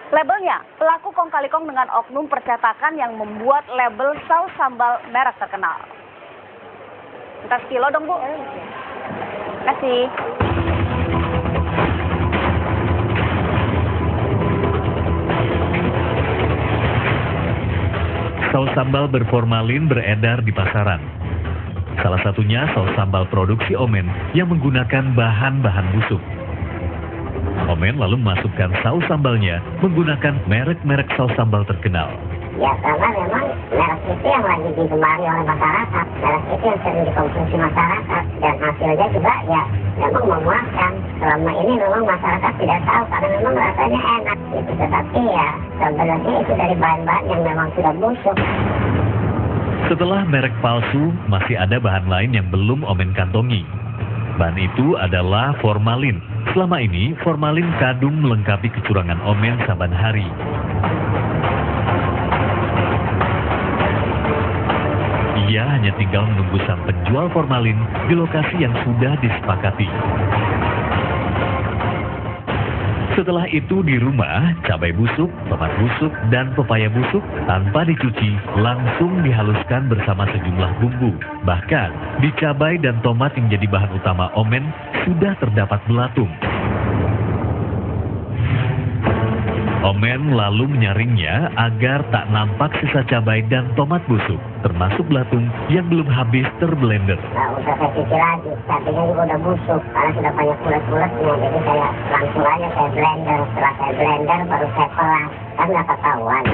Labelnya, pelaku kong kali kong dengan oknum percetakan yang membuat label saus sambal merek terkenal. Kita sekilo dong, Bu. Terima kasih. Saus sambal berformalin beredar di pasaran. Salah satunya saus sambal produksi Omen yang menggunakan bahan-bahan busuk. Omen lalu memasukkan saus sambalnya menggunakan merek-merek saus sambal terkenal. Ya, karena memang merek itu yang lagi digemari oleh masyarakat, merek itu yang sering dikonsumsi masyarakat, dan hasilnya juga ya memang memuaskan. Selama ini memang masyarakat tidak tahu karena memang rasanya enak gitu, tetapi ya sebenarnya itu dari bahan-bahan yang memang sudah busuk. Setelah merek palsu, masih ada bahan lain yang belum Omen kantongi. Bahan itu adalah formalin. Selama ini, formalin kadung melengkapi kecurangan Omen saban hari. Ia hanya tinggal menunggu sang penjual formalin di lokasi yang sudah disepakati. Setelah itu di rumah, cabai busuk, tomat busuk, dan pepaya busuk tanpa dicuci langsung dihaluskan bersama sejumlah bumbu. Bahkan, di cabai dan tomat yang jadi bahan utama Omen sudah terdapat belatung. Omen lalu menyaringnya agar tak nampak sisa cabai dan tomat busuk, termasuk belatung yang belum habis terblender. Nah, usah saya cuci lagi, cabainya juga udah busuk, karena sudah banyak kulit-kulitnya, jadi saya langsung aja saya blender. Setelah saya blender, baru saya pelas, kan nggak ketahuan.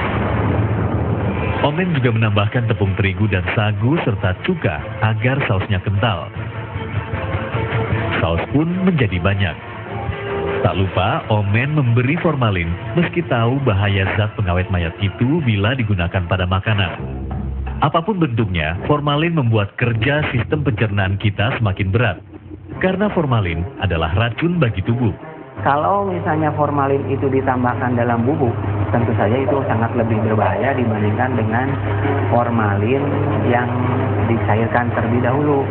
Omen juga menambahkan tepung terigu dan sagu serta cuka agar sausnya kental. Saus pun menjadi banyak. Tak lupa, Omen memberi formalin meski tahu bahaya zat pengawet mayat itu bila digunakan pada makanan. Apapun bentuknya, formalin membuat kerja sistem pencernaan kita semakin berat. Karena formalin adalah racun bagi tubuh. Kalau misalnya formalin itu ditambahkan dalam bubuk, tentu saja itu sangat lebih berbahaya dibandingkan dengan formalin yang dicairkan terlebih dahulu.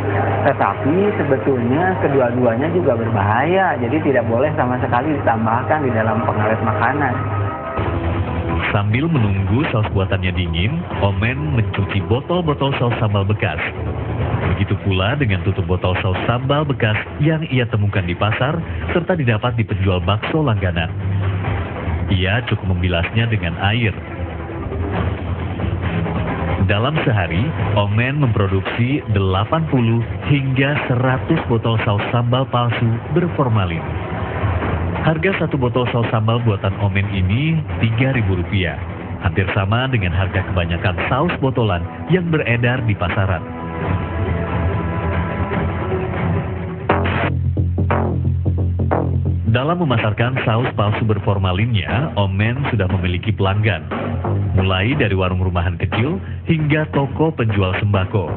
Tetapi sebetulnya kedua-duanya juga berbahaya, jadi tidak boleh sama sekali ditambahkan di dalam pengawet makanan. Sambil menunggu saus buatannya dingin, Omen mencuci botol-botol saus sambal bekas. Begitu pula dengan tutup botol saus sambal bekas yang ia temukan di pasar, serta didapat di penjual bakso langganan. Ia cukup membilasnya dengan air. Dalam sehari, Omen memproduksi 80 hingga 100 botol saus sambal palsu berformalin. Harga satu botol saus sambal buatan Omen ini Rp3.000, hampir sama dengan harga kebanyakan saus botolan yang beredar di pasaran. Dalam memasarkan saus palsu berformalinnya, Omen sudah memiliki pelanggan, mulai dari warung rumahan kecil hingga toko penjual sembako.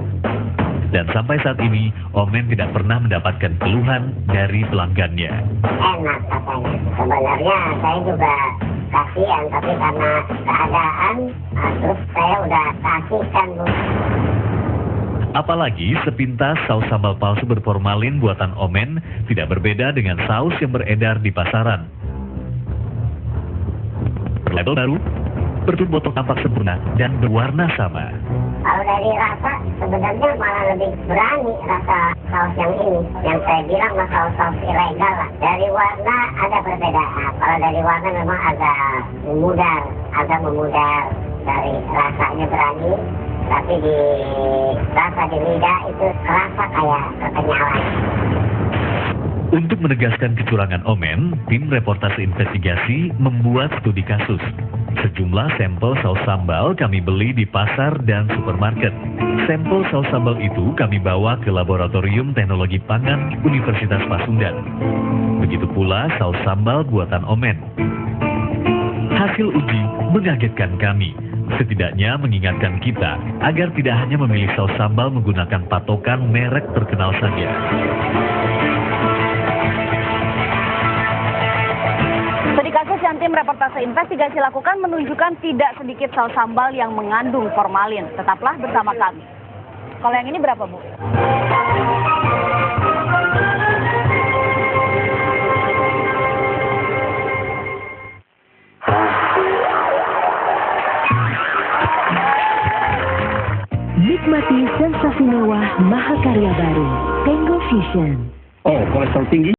Dan sampai saat ini, Omen tidak pernah mendapatkan keluhan dari pelanggannya. Enak katanya. Sebenarnya saya juga kasihan, tapi karena keadaan, terus saya udah kasihkan, Bu. Apalagi sepintas saus sambal palsu berformalin buatan Omen tidak berbeda dengan saus yang beredar di pasaran. Berlabel baru, bertutup botol tampak sempurna dan berwarna sama. Kalau dari rasa, sebenarnya malah lebih berani rasa saus yang ini. Yang saya bilang mah saus-saus ilegal lah. Dari warna ada perbedaan. Kalau dari warna memang agak memudar. Dari rasanya berani, tapi di rasa di lidah itu terasa kayak kekenyalan. Untuk menegaskan kecurangan Omen, tim reportase investigasi membuat studi kasus. Sejumlah sampel saus sambal kami beli di pasar dan supermarket. Sampel saus sambal itu kami bawa ke Laboratorium Teknologi Pangan Universitas Pasundan. Begitu pula saus sambal buatan Omen. Hasil uji mengagetkan kami. Setidaknya mengingatkan kita agar tidak hanya memilih saus sambal menggunakan patokan merek terkenal saja. Studi kasus yang tim reportase investigasi lakukan menunjukkan tidak sedikit saus sambal yang mengandung formalin. Tetaplah bersama kami. Kalau yang ini berapa, Bu? Nikmati sensasi mewah mahakarya baru. Tango Fusion. Oh, kolesterol tinggi?